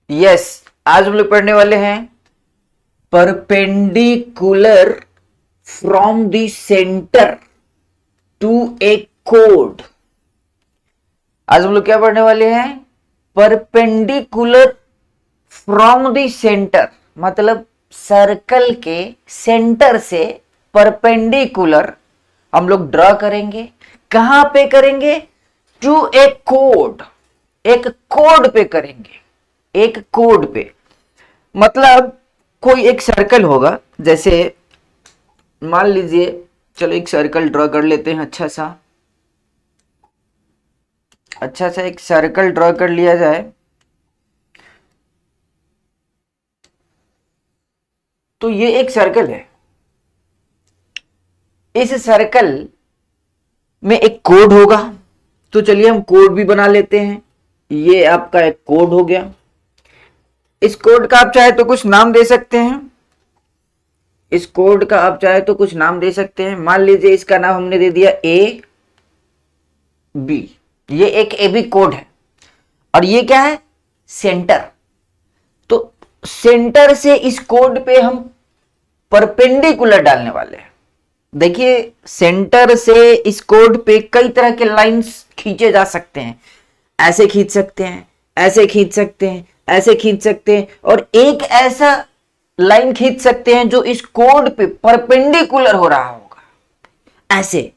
Yes, आज हम लोग पढ़ने वाले हैं perpendicular from the centre to a कोड। आज हम लोग क्या पढ़ने वाले हैं? परपेंडिकुलर फ्रॉम द सेंटर, मतलब सर्कल के सेंटर से परपेंडिकुलर हम लोग ड्रॉ करेंगे। कहां पे करेंगे? टू ए कोड, एक कोड पे करेंगे, एक कोड पे। मतलब कोई एक सर्कल होगा, जैसे मान लीजिए, चलो एक सर्कल ड्रॉ कर लेते हैं। अच्छा सा एक सर्कल ड्रॉ कर लिया जाए। तो ये एक सर्कल है, इस सर्कल में एक कोड होगा। तो चलिए हम कोड भी बना लेते हैं। ये आपका एक कोड हो गया। इस कोड का आप चाहे तो कुछ नाम दे सकते हैं। इस कोड का आप चाहे तो कुछ नाम दे सकते हैं। मान लीजिए इसका नाम हमने दे दिया ए बी। ये एक ए बी कोड है और ये क्या है? सेंटर। तो सेंटर से इस कोड पे हम परपेंडिकुलर डालने वाले हैं। देखिए, सेंटर से इस कोड पे कई तरह के लाइंस खींचे जा सकते हैं। ऐसे खींच सकते हैं, ऐसे खींच सकते हैं, ऐसे खींच सकते हैं, और एक ऐसा लाइन खींच सकते हैं जो इस कोड पे परपेंडिकुलर हो रहा होगा। ऐसे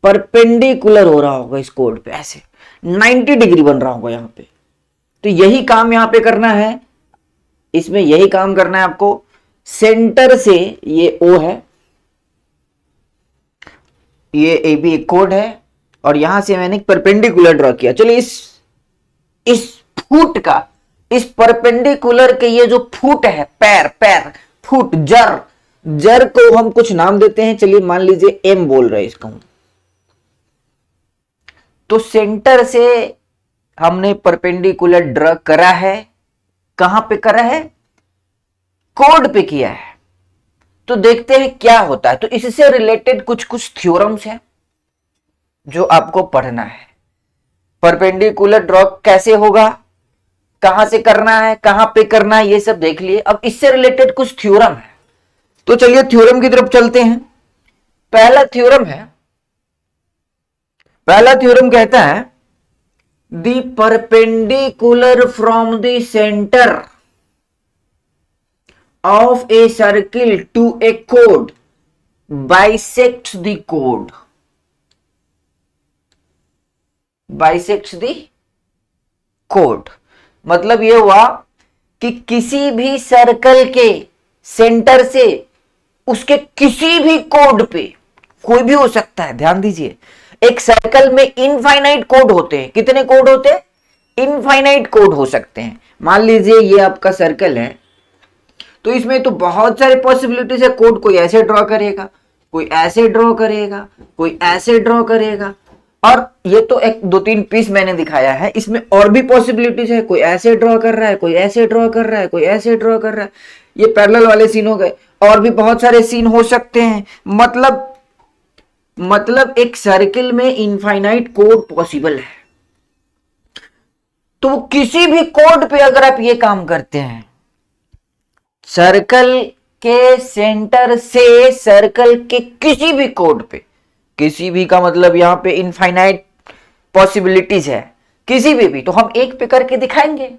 परपेंडिकुलर हो रहा होगा इस कोड पे, ऐसे 90 डिग्री बन रहा होगा यहां पे। तो यही काम यहां पे करना है, इसमें यही काम करना है आपको। सेंटर से ये ओ है, ये ए बी एक कोड है, और यहां से मैंने परपेंडिकुलर ड्रॉ किया। चलिए इस फुट का, इस परपेंडिकुलर के ये जो फुट है, पैर फुट, जर को हम कुछ नाम देते हैं। चलिए मान लीजिए एम बोल रहे हैं इसका। तो सेंटर से हमने परपेंडिकुलर ड्रॉ करा है। कहां पे करा है? कोड पे किया है। तो देखते हैं क्या होता है। तो इससे रिलेटेड कुछ थ्योरम्स हैं जो आपको पढ़ना है। परपेंडिकुलर ड्रॉ कैसे होगा, कहां से करना है, कहां पे करना है, ये सब देख लिए। अब इससे रिलेटेड कुछ थ्योरम है, तो चलिए थ्योरम की तरफ चलते हैं। पहला थ्योरम कहता है the perpendicular from the centre of a circle to a chord bisects the chord, bisects the chord। मतलब ये हुआ कि किसी भी सर्कल के सेंटर से उसके किसी भी कोड पे, कोई भी हो सकता है, ध्यान दीजिए, एक सर्कल में इनफाइनाइट कोड होते हैं। कितने कोड होते हैं? इनफाइनाइट कोड हो सकते हैं। मान लीजिए ये आपका सर्कल है, तो इसमें तो बहुत सारे पॉसिबिलिटीज है कोड। कोई ऐसे ड्रॉ करेगा, कोई ऐसे ड्रॉ करेगा, कोई ऐसे ड्रॉ करेगा, और ये तो एक 2-3 पीस मैंने दिखाया है। इसमें और भी पॉसिबिलिटीज है। कोई ऐसे ड्रॉ कर रहा है, कोई ऐसे ड्रॉ कर रहा है, कोई ऐसे ड्रॉ कर रहा है। ये पैरेलल वाले सीन हो गए, और भी बहुत सारे सीन हो सकते हैं। मतलब एक सर्किल में इनफाइनाइट कोड पॉसिबल है। तो किसी भी कोड पे अगर आप ये काम करते हैं, सर्कल के सेंटर से सर्कल के किसी भी कोड पे, किसी भी का मतलब यहां पे इनफाइनाइट पॉसिबिलिटीज है, किसी भी, तो हम एक पे करके दिखाएंगे,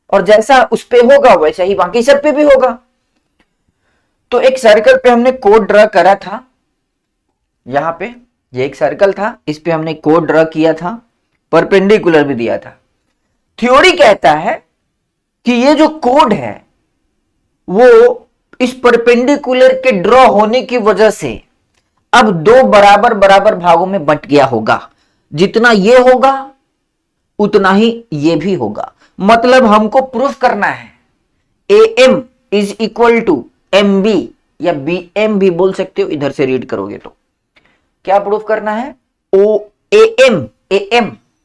और जैसा उस पे होगा वैसा ही बाकी सब पे भी होगा। तो एक सर्कल पे हमने कोड ड्रॉ करा था। यहां पे ये एक सर्कल था, इस पे हमने कोड ड्रॉ किया था, परपेंडिकुलर भी दिया था। थ्योरी कहता है कि ये जो कोड है वो इस परपेंडिकुलर के ड्रॉ होने की वजह से अब 2 बराबर बराबर भागों में बंट गया होगा। जितना ये होगा उतना ही ये भी होगा। मतलब हमको प्रूफ करना है A M is equal to M B, या बी एम भी बोल सकते हो, इधर से रीड करोगे तो। क्या प्रूफ करना है? O A M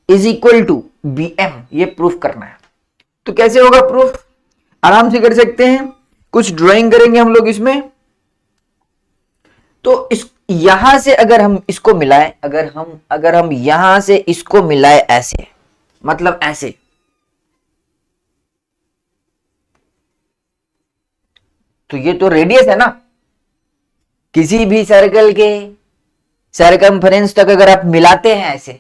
is equal to B M, ये प्रूफ करना है। तो कैसे होगा प्रूफ? आराम से कर सकते हैं। कुछ ड्राइंग करेंगे हम लोग इसमें। तो इस यहां से अगर हम इसको मिलाएं, अगर हम यहां से इसको मिलाएं ऐसे, मतलब ऐसे, तो ये तो रेडियस है ना। किसी भी सर्कल के सरकमफ्रेंस तक अगर आप मिलाते हैं ऐसे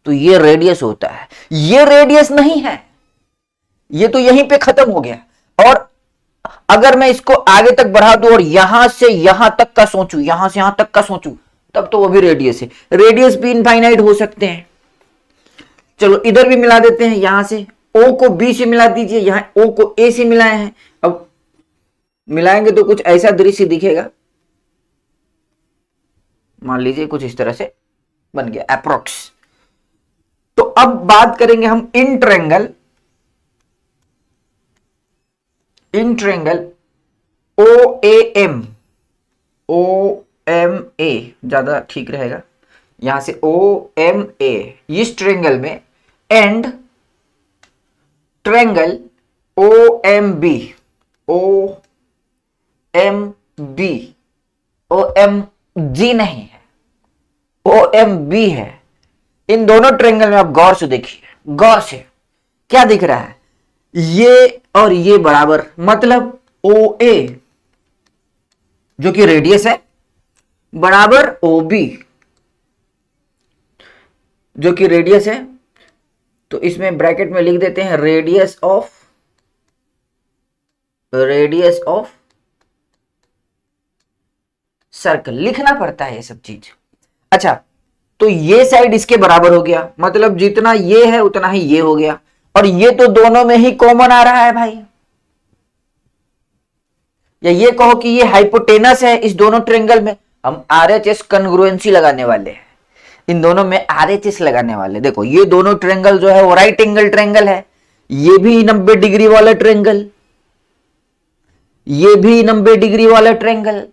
तो ये रेडियस होता है। ये रेडियस नहीं है, ये तो यहीं पे खत्म हो गया। और अगर मैं इसको आगे तक बढ़ा दूं और यहां से यहां तक का सोचूं, यहां से यहां तक का सोचूं, तब तो वो भी रेडियस है। रेडियस भी इनफाइनाइट हो सकते हैं। चलो इधर भी मिला देते हैं, यहां से ओ को बी से मिला दीजिए, यहां ओ को ए से मिलाए हैं। अब मिलाएंगे तो कुछ ऐसा दृश्य दिखेगा, मान लीजिए कुछ इस तरह से बन गया अप्रोक्स। तो अब बात करेंगे हम in triangle O A M, O M A ज्यादा ठीक रहेगा, यहां से ओ एम ए, इस ट्रायंगल में, and triangle O M B, O M B, O M G नहीं है, ओ एम बी है। इन दोनों ट्रायंगल में आप गौर से देखिए, गौर से क्या दिख रहा है, ये और ये बराबर, मतलब ओ ए जो कि रेडियस है बराबर ओ बी जो कि रेडियस है। तो इसमें ब्रैकेट में लिख देते हैं रेडियस ऑफ सर्कल, लिखना पड़ता है ये सब चीज। अच्छा, तो ये साइड इसके बराबर हो गया, मतलब जितना ये है उतना ही ये हो गया, और ये तो दोनों में ही कॉमन आ रहा है भाई। या ये कहो कि ये हाइपोटेनस है इस दोनों ट्रायंगल में, हम आरएचएस कन्ग्रुएंसी लगाने वाले हैं, इन दोनों में आरएचएस लगाने वाले। देखो ये दोनों ट्रायंगल जो है वो राइट एंगल ट्रायंगल है, ये भी 90 डिग्री वाला ट्रायंगल, ये भी 90 डिग्री वाला ट्रायंगल,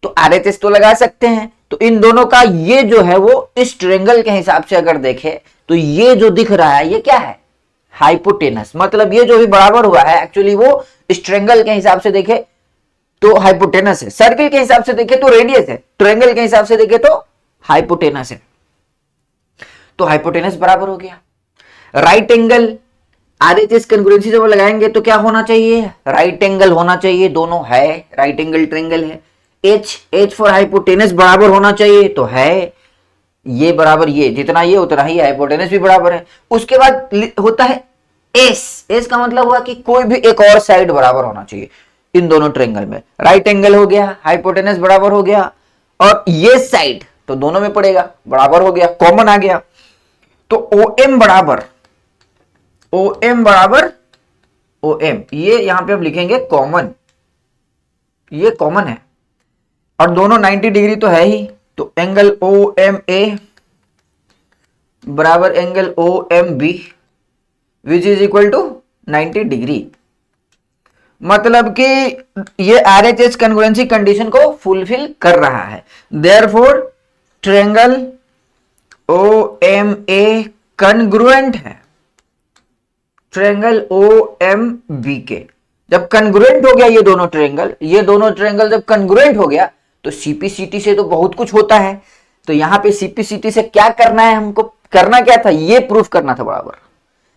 तो आरएचएस तो लगा सकते हैं। तो इन दोनों का ये जो है वो इस ट्रायंगल के हिसाब से अगर देखें तो ये जो दिख रहा है ये क्या है, हाइपोटेनस, मतलब ये जो भी बराबर हुआ है एक्चुअली वो इस ट्रायंगल के हिसाब से देखे तो हाइपोटेनस है, सर्कल के हिसाब से देखे तो रेडियस है, ट्रायंगल के हिसाब से देखे तो हाइपोटेनस है। तो हाइपोटेनस बराबर हो गया। राइट एंगल आरएचएस कन्ग्रुएंसी जब लगाएंगे तो क्या होना चाहिए, राइट एंगल होना चाहिए, दोनों है, राइट एंगल ट्रायंगल है। एच फॉर हाइपोटेनस बराबर होना चाहिए, तो है, ये बराबर ये, जितना ये उतना ही हाइपोटेनस भी बराबर है। उसके बाद होता है एस का मतलब हुआ कि कोई भी एक और साइड बराबर होना चाहिए इन दोनों ट्रायंगल में। राइट एंगल हो गया, हाइपोटेनस बराबर हो गया, और ये साइड तो दोनों में पड़ेगा, बराबर हो गया, कॉमन आ गया। तो ओ एम बराबर ओ एम, ये यहां पे हम लिखेंगे कॉमन, ये कॉमन है, और दोनों 90 डिग्री तो है ही, तो एंगल ओ एम ए बराबर angle O M B which is equal to 90 degree. मतलब कि ये आरएचएस कन्ग्रुएंसी कंडीशन को फुलफिल कर रहा है। Therefore triangle O M A congruent है ट्रायंगल ओ एम बी के। जब कन्ग्रुएंट हो गया ये दोनों ट्रायंगल जब कन्ग्रुएंट हो गया तो सीपीसीटी से तो बहुत कुछ होता है। तो यहां पे सीपीसीटी से क्या करना है, हमको करना क्या था, ये प्रूफ करना था बराबर।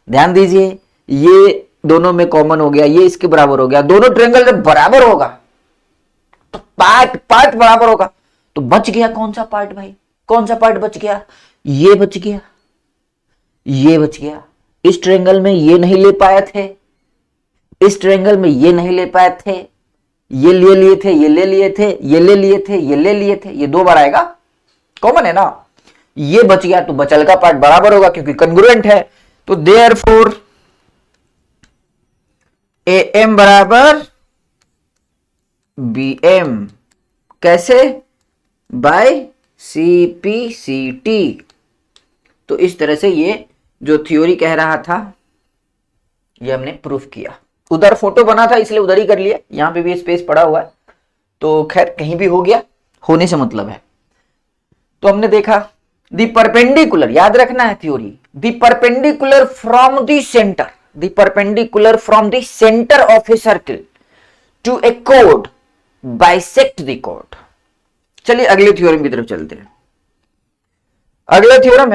ध्यान दीजिए, ये दोनों में कॉमन हो गया, ये इसके बराबर हो गया। दोनों ट्रायंगल जब बराबर होगा तो पार्ट बराबर होगा, तो बच गया कौन सा पार्ट भाई, कौन सा पार्ट बच गया, ये बच गया, ये बच गया। इस ट्रायंगल में ये नहीं ले पाए थे, इस ट्रायंगल में ये नहीं ले पाए थे, ये ले लिए थे, ये ले लिए थे, ये ले लिए थे, ये ले लिए थे, ये दो बार आएगा, कॉमन है ना, ये बच गया, तो बचल का पार्ट बराबर होगा क्योंकि कन्ग्रुएंट है। तो देयरफॉर ए एम बराबर बी एम, कैसे, बाय सीपीसीटी। तो इस तरह से ये जो थ्योरी कह रहा था ये हमने प्रूफ किया। उधर फोटो बना था इसलिए उधर ही कर लिया, यहां पे भी स्पेस पड़ा हुआ है, तो खैर कहीं भी हो गया, होने से मतलब है। तो हमने देखा दी परपेंडिकुलर, याद रखना है theory, the perpendicular from the centre, the perpendicular from the centre of a circle to a code bisect the code. चलिए अगले थ्योरम की तरफ चलते हैं। अगला थ्योरम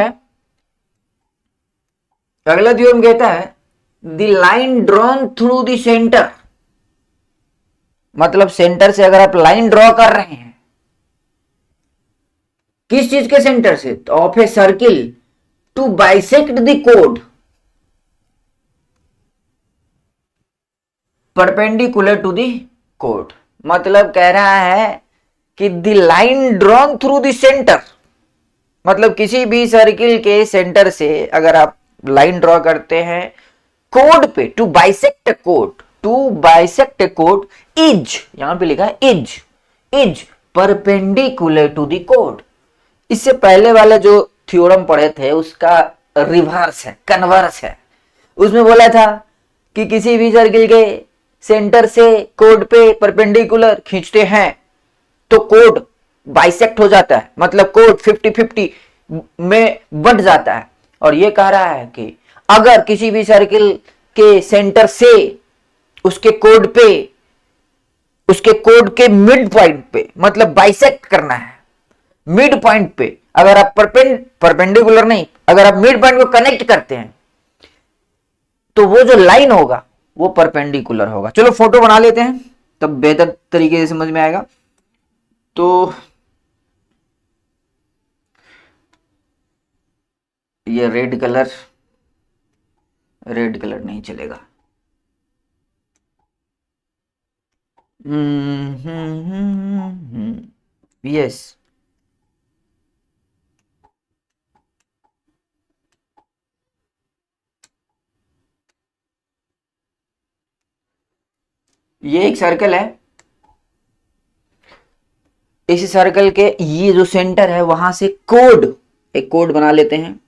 कहता है the line drawn through the centre मतलब सेंटर से अगर आप लाइन ड्रॉ कर रहे हैं, किस चीज के सेंटर से, तो of a circle to bisect the code perpendicular to the code, मतलब कह रहा है कि the line drawn through the centre, मतलब किसी भी सर्किल के सेंटर से अगर आप लाइन ड्रॉ करते हैं कोड पे, to bisect code, to bisect code is, यहां पे लिखा है is perpendicular to the code. इससे पहले वाला जो थ्योरम पढ़े थे उसका रिवर्स है, कन्वर्स है। उसमें बोला था कि किसी भी सर्किल के सेंटर से कोड पे परपेंडिकुलर खींचते हैं तो कोड बाइसेक्ट हो जाता है, मतलब कोड 50-50 में बंट जाता है। और ये कह रहा है कि अगर किसी भी सर्किल के सेंटर से उसके कोड के मिड पॉइंट पे, मतलब बाइसेक्ट करना है मिड पॉइंट पे, अगर आप परपेंडिकुलर नहीं, अगर आप मिड पॉइंट को कनेक्ट करते हैं तो वो जो लाइन होगा वो परपेंडिकुलर होगा। चलो फोटो बना लेते हैं तब बेहतर तरीके से समझ में आएगा। तो ये रेड कलर नहीं चलेगा। यस, ये एक सर्कल है, इस सर्कल के ये जो सेंटर है वहां से एक कोड बना लेते हैं।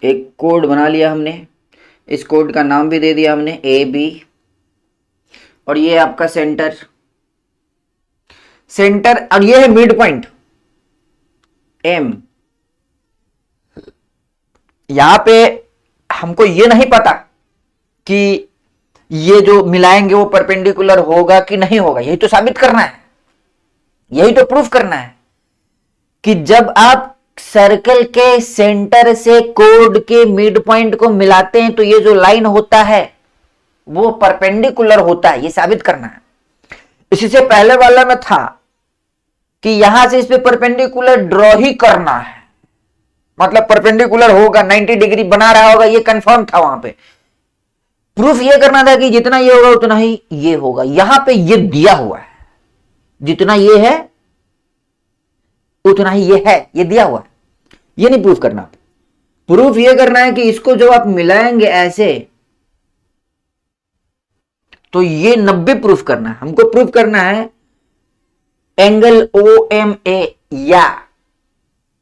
एक कोड बना लिया हमने, इस कोड का नाम भी दे दिया हमने ए बी, और ये आपका सेंटर और ये है मिड पॉइंट एम। यहां पे हमको ये नहीं पता कि ये जो मिलाएंगे वो परपेंडिकुलर होगा कि नहीं होगा, यही तो साबित करना है, यही तो प्रूफ करना है कि जब आप सर्कल के सेंटर से कोड के मिड पॉइंट को मिलाते हैं तो ये जो लाइन होता है वो परपेंडिकुलर होता है, ये साबित करना है। इसी से पहले वाला में था कि यहां से इस पे परपेंडिकुलर ड्रॉ ही करना है, मतलब परपेंडिकुलर होगा, 90 डिग्री बना रहा होगा, ये कंफर्म था। वहां पे प्रूफ ये करना था कि जितना ये होगा उतना ही ये होगा। यहां पे ये दिया हुआ है, जितना ये है उतना ही ये है, ये दिया हुआ है, ये नहीं प्रूफ करना। प्रूफ ये करना है कि इसको जब आप मिलाएंगे ऐसे तो ये 90 प्रूफ करना है। हमको प्रूफ करना है एंगल ओ एम ए या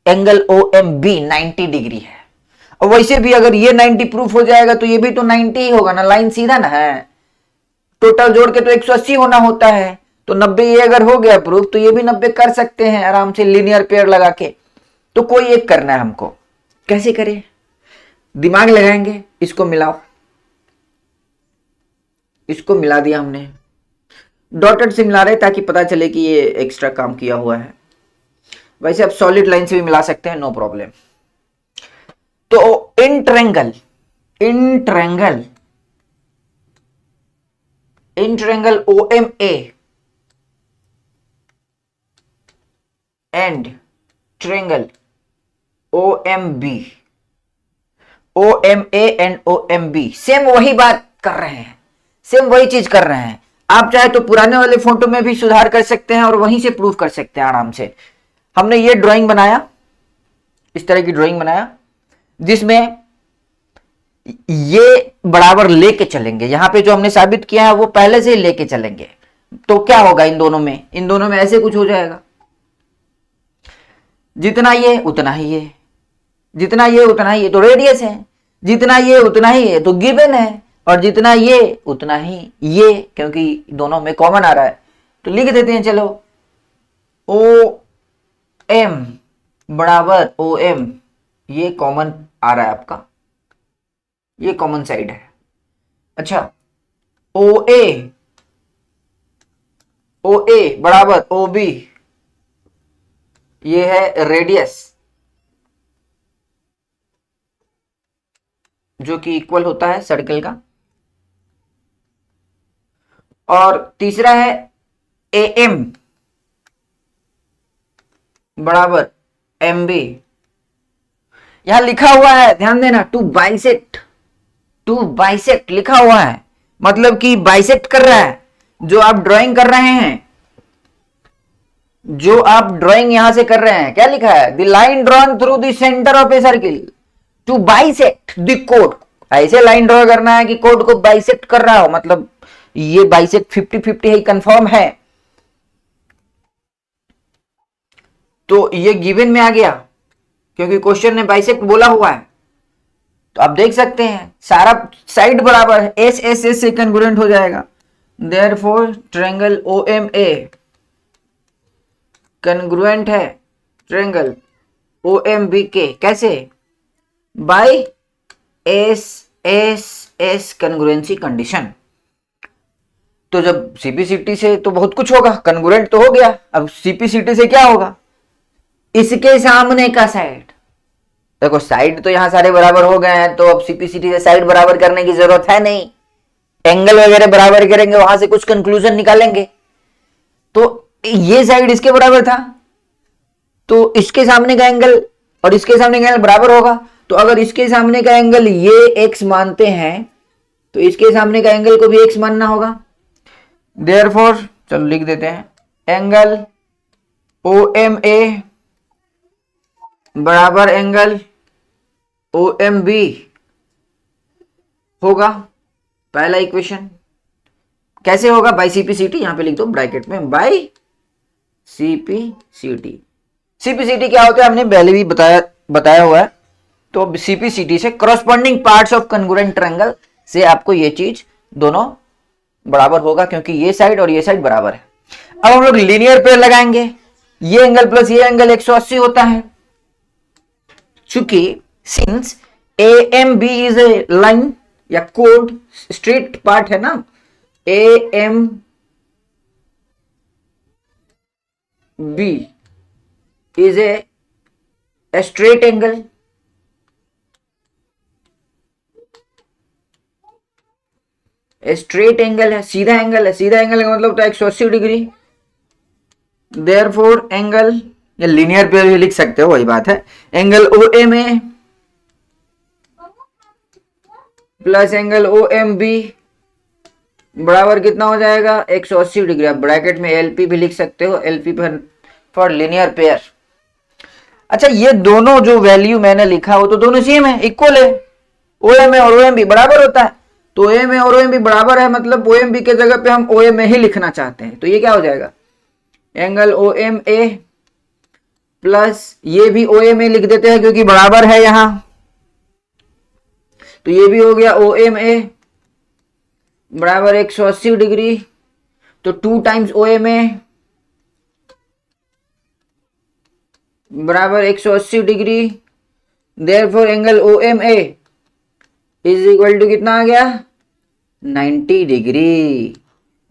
angle O M B 90 degree है। और वैसे भी अगर ये 90 प्रूफ हो जाएगा तो ये भी तो 90 ही होगा ना, लाइन सीधा ना है, टोटल जोड़ के तो 180 होना होता है। तो 90 ये अगर हो गया प्रूफ तो ये भी 90 कर सकते हैं आराम से लीनियर पेयर लगा के। तो कोई एक करना है हमको, कैसे करें, दिमाग लगाएंगे। इसको मिलाओ, इसको मिला दिया हमने, डॉटेड से मिला रहे ताकि पता चले कि ये एक्स्ट्रा काम किया हुआ है। वैसे आप सॉलिड लाइन से भी मिला सकते हैं, नो प्रॉब्लम। तो in triangle O M A and triangle O M B, O M A and O M B same वही बात कर रहे हैं, सेम वही चीज कर रहे हैं। आप चाहे तो पुराने वाले फोटो में भी सुधार कर सकते हैं और वहीं से प्रूफ कर सकते हैं आराम से। हमने ये ड्राइंग बनाया, इस तरह की ड्राइंग बनाया जिसमें ये बराबर लेके चलेंगे। यहां पे जो हमने साबित किया है वो पहले से ही लेके चलेंगे। तो क्या होगा इन दोनों में ऐसे कुछ हो जाएगा, जितना ये उतना ही ये, जितना ये उतना ही ये तो रेडियस है, जितना ये उतना ही ये तो गिवन है, और जितना ये उतना ही ये, क्योंकि दोनों में कॉमन आ रहा है। तो लिख देते हैं, चलो ओ एम बराबर ओ एम, ये कॉमन आ रहा है आपका, ये कॉमन साइड है। अच्छा, ओ ए बराबर ओ बी, ये है रेडियस। जो कि इक्वल होता है सर्कल का। और तीसरा है ए एम बराबर एम बी। यहां लिखा हुआ है, ध्यान देना, टू बाइसेक्ट लिखा हुआ है, मतलब कि बाइसेक्ट कर रहा है। जो आप ड्राइंग कर रहे हैं, जो आप ड्राइंग यहां से कर रहे हैं, क्या लिखा है? The line drawn through the centre of a circle to bisect the कोड। ऐसे लाइन ड्रॉ करना है कि कोड को बाइसेक्ट कर रहा हो, मतलब ये बाइसेक्ट 50-50 है, कंफर्म है। तो ये गिवन में आ गया क्योंकि क्वेश्चन ने बाइसेक्ट बोला हुआ है। तो आप देख सकते हैं सारा साइड बराबर है, एस एस एस से कन्ग्रुएंट हो जाएगा। Therefore triangle O M A congruent है ट्रायंगल ओ एम बी के। कैसे? By S S S congruency condition. तो जब सीपीसीटी से तो बहुत कुछ होगा, कन्ग्रुएंट तो हो गया, अब सीपीसीटी से क्या होगा? इसके सामने का साइड, देखो साइड तो यहां सारे बराबर हो गए हैं, तो अब सीपीसीटी से साइड बराबर करने की जरूरत है नहीं, एंगल वगैरह बराबर करेंगे, वहां से कुछ कंक्लूजन निकालेंगे। तो ये साइड इसके बराबर था, तो इसके सामने का एंगल और इसके सामने का एंगल बराबर होगा। तो अगर इसके सामने का एंगल ये एक्स मानते हैं, तो इसके सामने का एंगल को भी एक्स मानना होगा। देयरफॉर चलो लिख देते हैं, एंगल ओ एम ए बराबर एंगल ओ एम बी होगा। पहला इक्वेशन कैसे होगा? बाई सीपीसीटी, यहां पे लिख दो ब्रैकेट में, बाई सीपीसीटी। सीपीसीटी क्या होता है हमने पहले भी बताया हुआ है। तो सीपीसीटी से corresponding parts of congruent triangle से आपको ये चीज दोनों बराबर होगा, क्योंकि ये साइड और ये साइड बराबर है। अब हम लोग लीनियर पेयर लगाएंगे, ये एंगल प्लस ये एंगल 180 होता है। चूंकि since A M B is a line या कोड, स्ट्रेट पार्ट है ना, A M B is a straight angle, straight angle है, सीधा एंगल है, सीधा एंगल का मतलब होता है 180 डिग्री। देयरफॉर एंगल, या लीनियर पेयर भी लिख सकते हो, वही बात है, angle O M A plus angle O M B बराबर कितना हो जाएगा? 180 डिग्री। आप ब्रैकेट में एलपी भी लिख सकते हो, एलपी फॉर लीनियर पेयर। अच्छा, ये दोनों जो वैल्यू मैंने लिखा वो तो दोनों सेम है, इक्वल है, ओ एम ए और ओ एम बी बराबर होता है। तो ओ एम ए और ओ एम बी बराबर है, मतलब ओ एम बी के जगह पे हम ओ एम ए ही लिखना चाहते हैं, तो ये क्या हो जाएगा? Angle O M A plus ये भी ओ एम ए लिख देते हैं क्योंकि बराबर है यहां, तो ये भी हो गया ओ एम ए बराबर 180 डिग्री। तो 2 टाइम्स ओ एम ए बराबर 180 degree. Therefore angle O M A is equal to कितना आ गया? 90 डिग्री।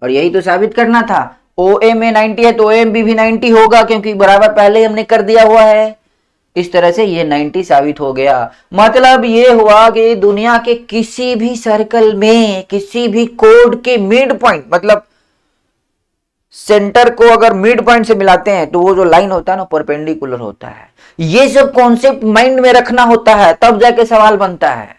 और यही तो साबित करना था, ओ एम ए 90 है तो ओ एम बी भी 90 होगा, क्योंकि बराबर पहले ही हमने कर दिया हुआ है। इस तरह से ये 90 साबित हो गया। मतलब ये हुआ कि दुनिया के किसी भी सर्कल में किसी भी कोड के मिड पॉइंट, मतलब सेंटर को अगर मिड पॉइंट से मिलाते हैं तो वो जो लाइन होता है ना परपेंडिकुलर होता है। ये सब कॉन्सेप्ट माइंड में रखना होता है, तब जाके सवाल बनता है।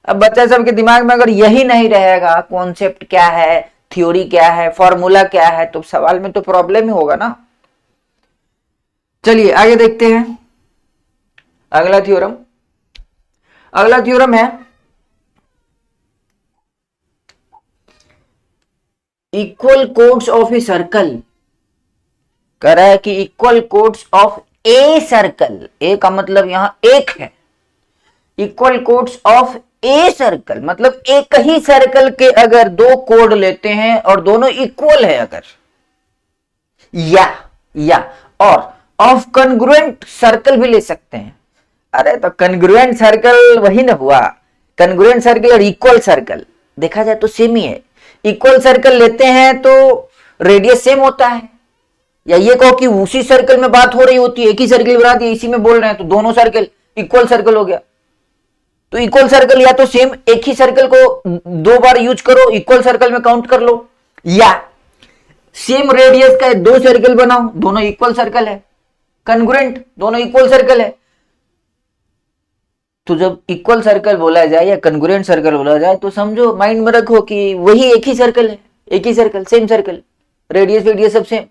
अब बच्चा सबके दिमाग में अगर यही नहीं रहेगा, कॉन्सेप्ट क्या है, थ्योरी क्या है, फॉर्मूला क्या है, तो सवाल में तो प्रॉब्लम ही होगा ना। चलिए आगे देखते हैं अगला थ्योरम। अगला थ्योरम है equal chords of a circle. कह रहा है कि equal chords of a circle, a का मतलब यहां एक है, equal chords of a circle मतलब एक ही सर्कल के अगर दो कोड लेते हैं और दोनों इक्वल है अगर, या और ऑफ कन्ग्रुएंट सर्कल भी ले सकते हैं। अरे तो कन्ग्रुएंट सर्कल वही ना हुआ, कन्ग्रुएंट सर्कल और इक्वल सर्कल देखा जाए तो सेम ही है। इक्वल सर्कल लेते हैं तो रेडियस सेम होता है, या ये कहो कि उसी सर्कल में बात हो रही होती है, एक ही सर्कल बनाती है, इसी में बोल रहे हैं, तो दोनों सर्कल इक्वल सर्कल हो गया। तो इक्वल सर्कल या तो सेम एक ही सर्कल को दो बार यूज करो, इक्वल सर्कल में काउंट कर लो, या सेम रेडियस का दो सर्कल बनाओ, दोनों इक्वल सर्कल है, कन्ग्रुएंट, दोनों इक्वल सर्कल है। तो जब इक्वल सर्कल बोला जाए या कन्ग्रुएंट सर्कल बोला जाए तो समझो, माइंड में रखो कि वही एक ही सर्कल है, एक ही सर्कल, सेम सर्कल, रेडियस वेडियस सब सेम।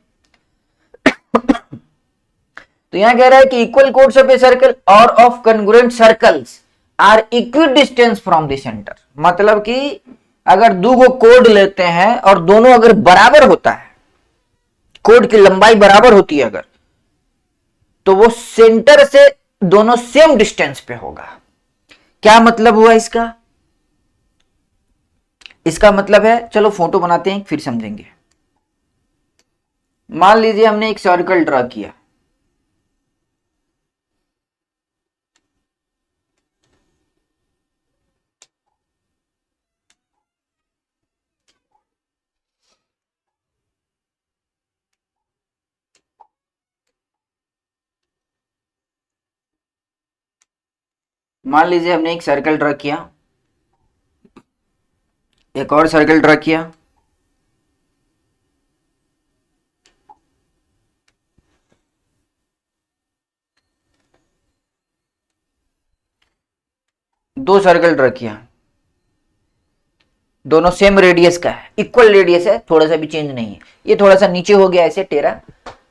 तो यहां कह रहा है कि equal chords of a circle or of congruent circles are equidistant from the centre. मतलब कि अगर दो को कोड लेते हैं और दोनों अगर बराबर होता है, कोड की लंबाई बराबर होती है अगर, तो वो सेंटर से दोनों सेम डिस्टेंस पे होगा। क्या मतलब हुआ इसका? इसका मतलब है, चलो फोटो बनाते हैं फिर समझेंगे। मान लीजिए हमने एक सर्कल ड्रा किया, मान लीजिए हमने एक सर्कल ड्रा किया, एक और सर्कल ड्रा किया, दो सर्कल ड्रा किया, दोनों सेम रेडियस का है, इक्वल रेडियस है, थोड़ा सा भी चेंज नहीं है। ये थोड़ा सा नीचे हो गया ऐसे टेढ़ा,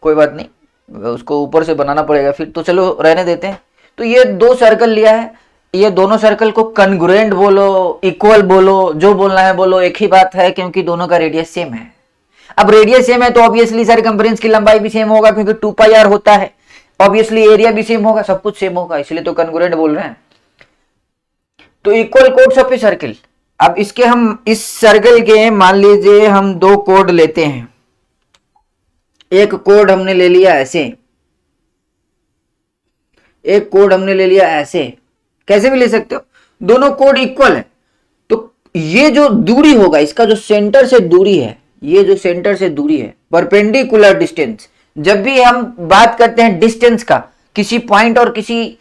कोई बात नहीं, उसको ऊपर से बनाना पड़ेगा फिर, तो चलो रहने देते हैं। तो ये दो सर्कल लिया है, ये दोनों सर्कल को कन्ग्रुएंट बोलो, इक्वल बोलो, जो बोलना है बोलो, एक ही बात है, क्योंकि दोनों का रेडियस सेम है। अब रेडियस सेम है तो ऑब्वियसली सर्कमफ्रेंस की लंबाई भी सेम होगा, क्योंकि 2πr होता है, ऑब्वियसली एरिया भी सेम होगा, सब कुछ सेम होगा, इसलिए तो कन्ग्रुएंट बोल रहे हैं। तो equal chords of a circle, अब इसके हम इस सर्कल के मान लीजिए हम दो कोड लेते हैं। एक कोड हमने ले लिया ऐसे, एक कोड हमने ले लिया ऐसे, कैसे भी ले सकते हो, दोनों कोड इक्वल है। तो ये जो दूरी होगा, इसका जो सेंटर से दूरी है, ये जो सेंटर से दूरी है, परपेंडिकुलर डिस्टेंस, जब भी हम बात करते हैं डिस्टेंस का, किसी पॉइंट और किसी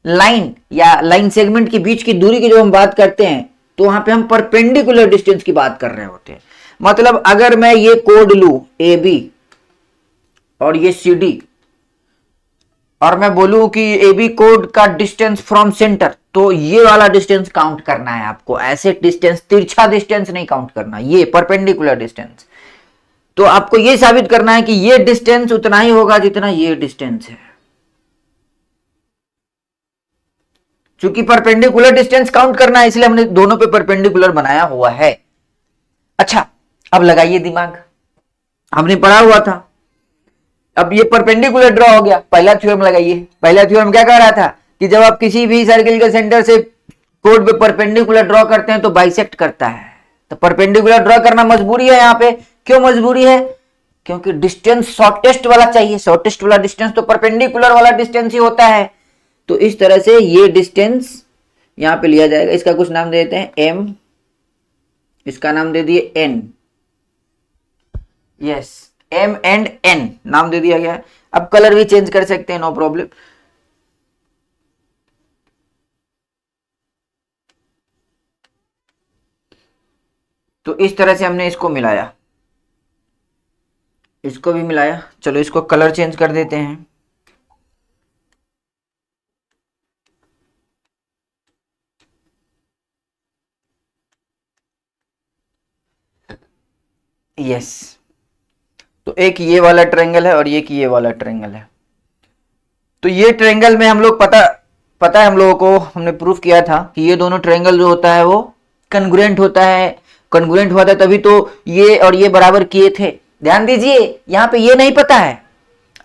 लाइन या लाइन सेगमेंट के बीच की दूरी की जो हम बात करते हैं, तो वहां पे हम परपेंडिकुलर डिस्टेंस की बात कर रहे होते हैं। मतलब अगर मैं ये कोड लू ए बी और ये सी डी, और मैं बोलूं कि ए बी कोड का डिस्टेंस फ्रॉम सेंटर, तो ये वाला डिस्टेंस काउंट करना है आपको, ऐसे डिस्टेंस, तिरछा डिस्टेंस नहीं काउंट करना, ये परपेंडिकुलर डिस्टेंस। तो आपको ये साबित करना है कि ये डिस्टेंस उतना ही होगा जितना ये डिस्टेंस है, क्योंकि परपेंडिकुलर डिस्टेंस काउंट करना है, इसलिए हमने दोनों पे परपेंडिकुलर बनाया हुआ है। अच्छा, अब लगाइए दिमाग, हमने पढ़ा हुआ था, अब ये परपेंडिकुलर ड्रॉ हो गया, पहला थ्योरम लगाइए। पहला थ्योरम क्या कह रहा था कि जब आप किसी भी सर्किल के सेंटर से कोड पे परपेंडिकुलर ड्रॉ करते हैं तो बाइसेक्ट करता है। तो परपेंडिकुलर ड्रॉ करना मजबूरी है यहाँ पे, क्यों मजबूरी है? क्योंकि डिस्टेंस शॉर्टेस्ट वाला चाहिए, शॉर्टेस्ट वाला डिस्टेंस तो परपेंडिकुलर वाला डिस्टेंस ही होता है। तो इस तरह से ये डिस्टेंस यहां पे लिया जाएगा, इसका कुछ नाम दे देते हैं m, इसका नाम दे दिए n, yes m and n नाम दे दिया गया है। अब कलर भी चेंज कर सकते हैं, नो प्रॉब्लम। तो इस तरह से हमने इसको मिलाया, इसको भी मिलाया, चलो इसको कलर चेंज कर देते हैं। यस, तो एक ये वाला ट्रायंगल है और एक ये वाला ट्रायंगल है। तो ये ट्रायंगल में हम लोग पता है हम लोगों को, हमने प्रूफ किया था कि ये दोनों ट्रायंगल जो होता है वो कन्ग्रुएंट होता है। कन्ग्रुएंट हुआ था तभी तो ये और ये बराबर किए थे। ध्यान दीजिए, यहां पे ये नहीं पता है,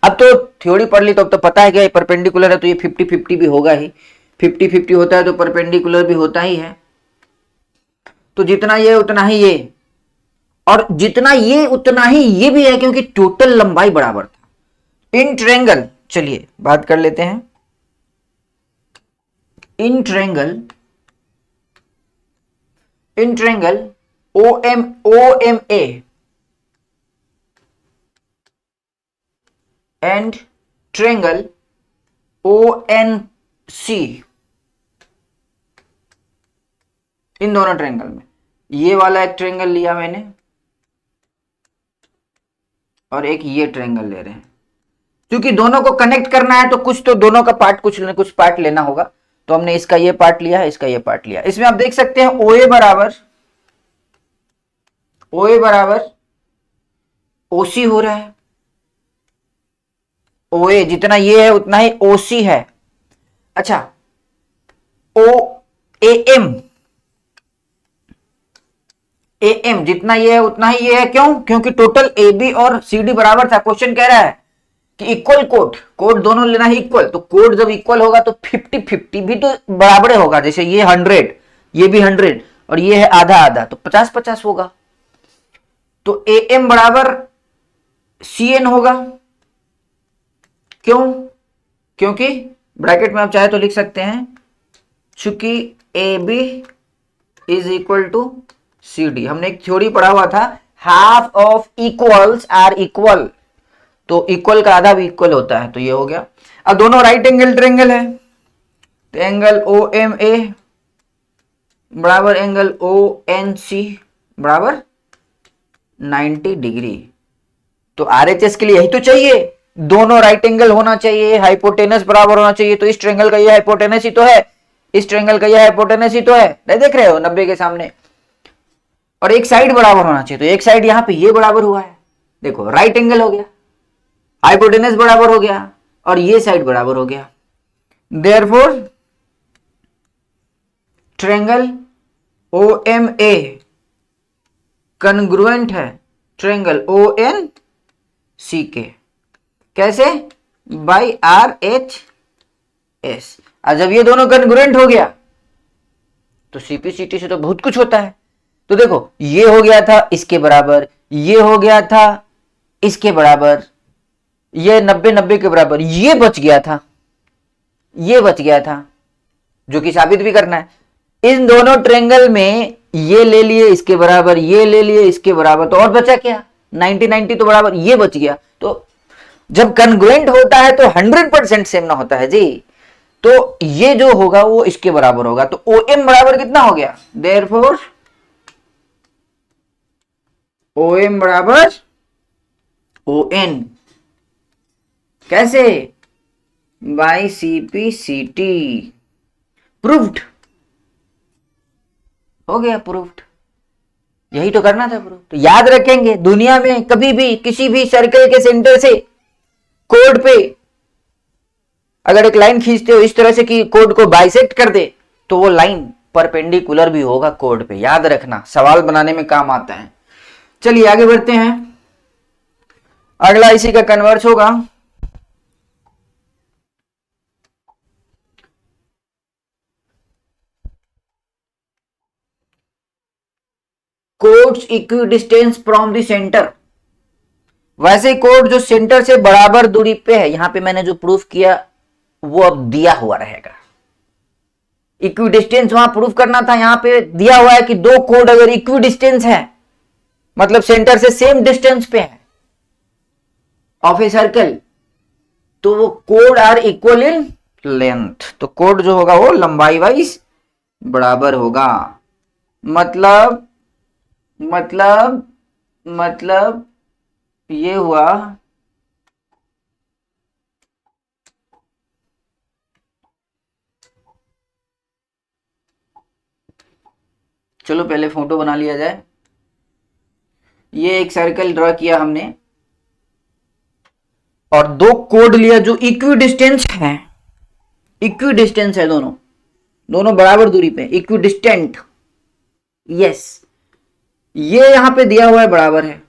अब तो थ्योरी पढ़ ली तो अब तो पता है कि परपेंडिकुलर है तो ये 50-50 भी होगा ही, 50-50 होता है तो परपेंडिकुलर भी होता ही है। तो जितना ये उतना ही ये, और जितना ये उतना ही ये भी है, क्योंकि टोटल लंबाई बराबर था। इन ट्रायंगल, चलिए बात कर लेते हैं। In triangle OMA and triangle ONC, इन दोनों ट्रायंगल में। ये वाला एक ट्रायंगल लिया मैंने और एक ये ट्रायंगल ले रहे हैं। क्योंकि दोनों को कनेक्ट करना है तो कुछ तो दोनों का पार्ट कुछ न कुछ पार्ट लेना होगा, तो हमने इसका ये पार्ट लिया है, इसका ये पार्ट लिया। इसमें आप देख सकते हैं OA बराबर OC हो रहा है। OA जितना ये है उतना ही OC है। अच्छा, AM जितना ये है उतना ही ये है। क्यों? क्योंकि टोटल AB और CD बराबर था। क्वेश्चन कह रहा है कि इक्वल कोड दोनों लेना है इक्वल। तो कोड जब इक्वल होगा तो 50-50 भी तो बराबर होगा। जैसे ये 100, ये भी 100 और ये है आधा आधा, तो 50-50 होगा। तो AM बराबर CN होगा। क्यों? क्योंकि ब्रैकेट में आप चाहे तो लिख सकते हैं, चूंकि AB is equal to CD। हमने एक थ्योरी पढ़ा हुआ था, half of equals are equal. तो इक्वल का आधा भी इक्वल होता है, तो ये हो गया। अब दोनों राइट एंगल ट्रायंगल है, तो एंगल OMA बराबर एंगल ONC बराबर 90 डिग्री। तो RHS के लिए यही तो चाहिए, दोनों राइट एंगल होना चाहिए, हाइपोटेनस बराबर होना चाहिए। तो इस ट्रायंगल का ये हाइपोटेनस ही तो है, इस ट्रायंगल का ये हाइपोटेनस ही तो है। नहीं देख रहे हो 90 के सामने। और एक साइड बराबर होना चाहिए, तो एक साइड यहां पे ये बराबर हुआ है। देखो राइट एंगल हो गया, हाइपोटेनस बराबर हो गया और ये साइड बराबर हो गया। देयरफॉर ट्रायंगल OMA कन्ग्रुएंट है ट्रायंगल ONC के। कैसे? By RHS। और जब ये दोनों कन्ग्रुएंट हो गया तो CPCT से तो बहुत कुछ होता है। तो देखो ये हो गया था इसके बराबर, ये हो गया था इसके बराबर, ये 90-90 के बराबर, ये बच गया था, ये बच गया था, जो कि साबित भी करना है। इन दोनों ट्रायंगल में ये ले लिए इसके बराबर, ये ले लिए इसके बराबर, तो और बचा क्या? 90-90 तो बराबर, ये बच गया। तो जब कन्ग्रुएंट होता है तो 100% सेम ना होता है जी। तो ये जो होगा वो इसके बराबर होगा। तो OM बराबर कितना हो गया? देयरफॉर OM बराबर ON। कैसे? By CPCT। प्रूव्ड हो गया, प्रूव्ड। यही तो करना था प्रूव। तो याद रखेंगे, दुनिया में कभी भी किसी भी सर्कल के सेंटर से कोड पे अगर एक लाइन खींचते हो इस तरह से कि कोड को बाइसेक्ट कर दे, तो वो लाइन परपेंडिकुलर भी होगा कोड पे। याद रखना, सवाल बनाने में काम आता है। चलिए आगे बढ़ते हैं। अगला इसी का कन्वर्स होगा। Codes equidistance from the centre. वैसे कोड जो सेंटर से बराबर दूरी पे है, यहां पे मैंने जो प्रूफ किया वो अब दिया हुआ रहेगा। इक्विडिस्टेंस वहां प्रूफ करना था, यहां पे दिया हुआ है कि दो कोड अगर इक्विडिस्टेंस है, मतलब सेंटर से सेम डिस्टेंस पे है ऑफ ए सर्कल, तो वो कोड आर इक्वल इन लेंथ। तो कोड जो होगा वो लंबाई वाइज बराबर होगा। मतलब मतलब मतलब ये हुआ चलो पहले फोटो बना लिया जाए। ये एक सर्कल ड्रॉ किया हमने और दो कोड लिया जो इक्विडिस्टेंस है। इक्विडिस्टेंस है, दोनों दोनों बराबर दूरी पे, इक्विडिस्टेंट। यस, ये यहां पे दिया हुआ है बराबर है।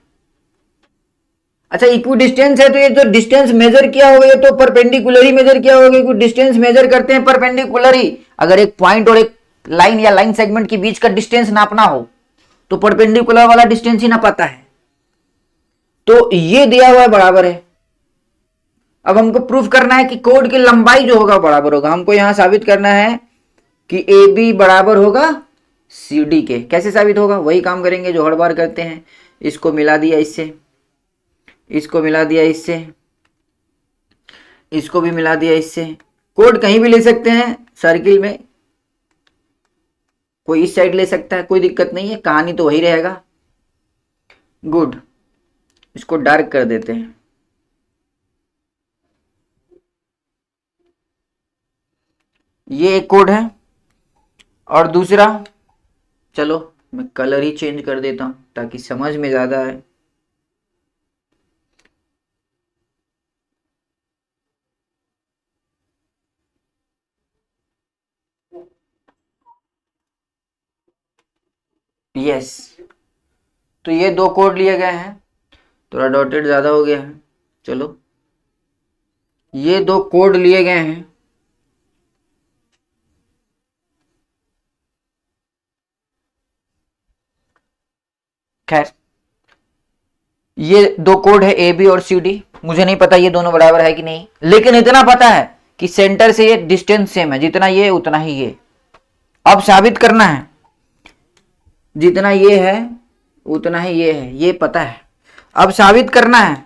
अच्छा, इक्विडिस्टेंस है तो ये जो डिस्टेंस मेजर किया होगा ये तो परपेंडिकुलर ही मेजर किया होगा, क्योंकि डिस्टेंस मेजर करते हैं परपेंडिकुलर ही। अगर एक पॉइंट और एक लाइन या लाइन सेगमेंट के बीच का डिस्टेंस नापना हो तो परपेंडिकुलर वाला डिस्टेंस ही नापाता है। तो ये दिया हुआ है बराबर है। अब हमको प्रूफ करना है कि कोड की लंबाई जो होगा बराबर होगा। हमको यहां साबित करना है कि AB बराबर होगा CD के। कैसे साबित होगा? वही काम करेंगे जो हर बार करते हैं। इसको मिला दिया इससे, इसको मिला दिया इससे, इसको भी मिला दिया इससे। कोड कहीं भी ले सकते हैं सर्किल में, कोई इस साइड ले सकता है, कोई दिक्कत नहीं है, कहानी तो वही रहेगा। गुड, इसको डार्क कर देते हैं। ये एक कोड है, और दूसरा, चलो मैं कलर ही चेंज कर देता हूं ताकि समझ में ज्यादा आए। यस, तो ये दो कोड लिए गए हैं, थोड़ा डॉटेड ज्यादा हो गया है, चलो ये दो कोड लिए गए हैं। खैर, ये दो कोड है ए बी और सी डी। मुझे नहीं पता ये दोनों बराबर है कि नहीं, लेकिन इतना पता है कि सेंटर से ये डिस्टेंस सेम है, जितना ये उतना ही ये। अब साबित करना है, जितना ये है उतना ही ये है, ये पता है। अब साबित करना है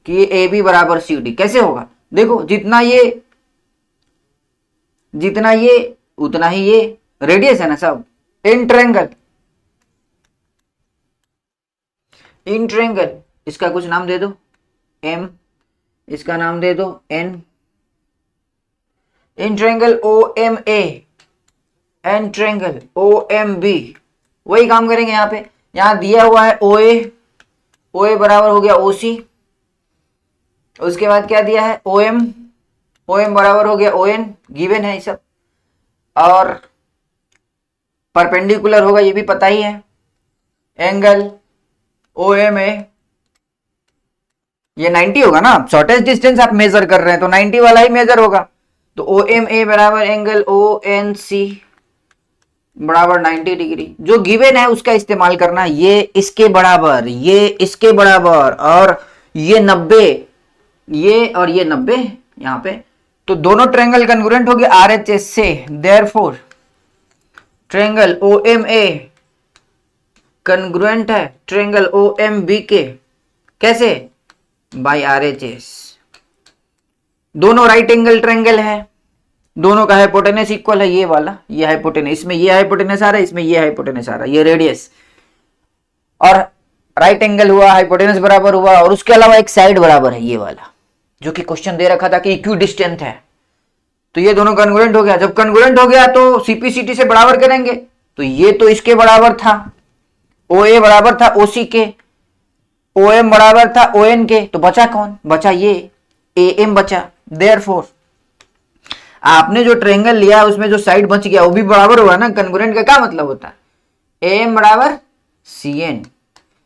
कि ये ए बी बराबर सी डी। कैसे होगा? देखो, जितना ये उतना ही ये, रेडियस है ना सब। इन ट्रायंगल, इसका कुछ नाम दे दो m, इसका नाम दे दो n। In triangle O M A, and triangle O M B, वही काम करेंगे यहाँ पे। यहाँ दिया हुआ है ओ ए बराबर हो गया ओ सी। उसके बाद क्या दिया है? ओ एम बराबर हो गया ओ एन, गिवन है ये सब। और परपेंडिकुलर होगा, ये भी पता ही है, एंगल ओ एम ए, ये 90 होगा ना, शॉर्टेस्ट डिस्टेंस आप मेजर कर रहे हैं तो 90 वाला ही मेजर होगा। तो ओ एम ए बराबर एंगल ओ एन सी बराबर 90 डिग्री। जो गिवन है उसका इस्तेमाल करना, ये इसके बराबर, ये इसके बराबर, और ये 90, ये और ये 90 यहाँ पे। तो दोनों ट्रायंगल कन्ग्रुएंट हो गए आर एच एस से। Therefore triangle O M A congruent है ट्रायंगल ओ एम बी के। कैसे? By R H S. दोनों राइट एंगल ट्रायंगल है, दोनों का हाइपोटेनस इक्वल है, ये वाला, ये हाइपोटेनस, इसमें ये हाइपोटेनस आ रहा है, इसमें ये हाइपोटेनस आ रहा है, ये रेडियस, और राइट एंगल हुआ, हाइपोटेनस बराबर हुआ, और उसके अलावा एक साइड बराबर है, ये वाला, जो कि क्वेश्चन दे रखा था कि इक्वी डिस्टेंट है। तो ये दोनों कन्ग्रुएंट हो गया। जब कन्ग्रुएंट हो गया तो सीपीसीटी से बराबर करेंगे। तो ये तो इसके बराबर था, ओ ए बराबर था ओ सी के, ओ एम बराबर था ओ एन के, तो बचा कौन? बचा ये ए एम बचा। देयरफॉर आपने जो ट्रायंगल लिया उसमें जो साइड बच गया वो भी बराबर होगा ना। कन्ग्रुएंट का क्या मतलब होता है? ए एम बराबर सी एन।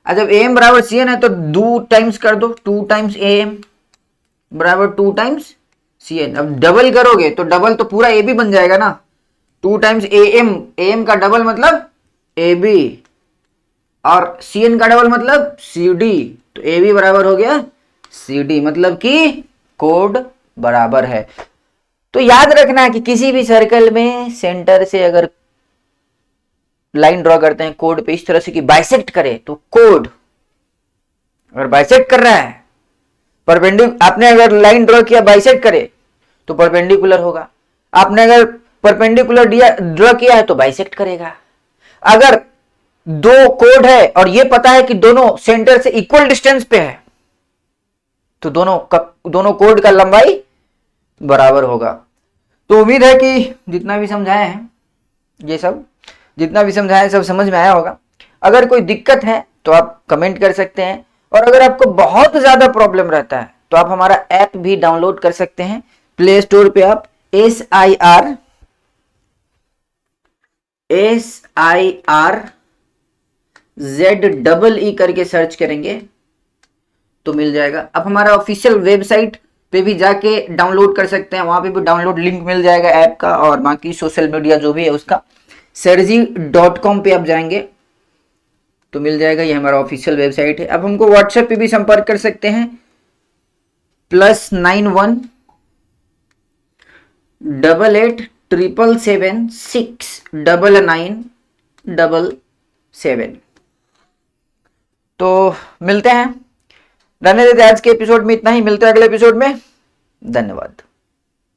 जब ए एम बराबर सी एन है तो 2 टाइम्स कर दो, 2 टाइम्स ए एम बराबर 2 टाइम्स सी एन। अब डबल करोगे तो डबल तो पूरा ए बी बन जाएगा ना। 2 टाइम्स ए एम का डबल मतलब ए बी, और सी एन का डबल मतलब सी डी। तो ए बी बराबर हो गया सी डी, मतलब कि कोड बराबर है। तो याद रखना कि किसी भी सर्कल में सेंटर से अगर लाइन ड्रॉ करते हैं कोड पे इस तरह से कि बाइसेक्ट करे, तो कोड अगर बाइसेक्ट कर रहा है, आपने अगर लाइन ड्रॉ किया बाइसेक्ट करे तो परपेंडिकुलर होगा। आपने अगर परपेंडिकुलर ड्रॉ किया है तो बाइसेक्ट करेगा। अगर दो कोड है और ये पता है कि दोनों सेंटर से इक्वल डिस्टेंस पे है, तो दोनों कोड का लंबाई बराबर होगा। तो उम्मीद है कि जितना भी समझाए हैं, ये सब जितना भी समझाया सब समझ में आया होगा। अगर कोई दिक्कत है तो आप कमेंट कर सकते हैं, और अगर आपको बहुत ज्यादा प्रॉब्लम रहता है तो आप हमारा ऐप भी डाउनलोड कर सकते हैं। प्ले स्टोर पे आप SIRZEE करके सर्च करेंगे तो मिल जाएगा। आप हमारा ऑफिशियल वेबसाइट पे भी जाके डाउनलोड कर सकते हैं, वहां पे भी डाउनलोड लिंक मिल जाएगा ऐप का, और बाकी सोशल मीडिया जो भी है उसका SIRZEE.com पे आप जाएंगे तो मिल जाएगा। ये हमारा ऑफिशियल वेबसाइट है। अब हमको व्हाट्सएप पे भी संपर्क कर सकते हैं, +91 88 777 69977। तो मिलते हैं, रहने देते आज के एपिसोड में इतना ही, मिलते हैं अगले एपिसोड में। धन्यवाद।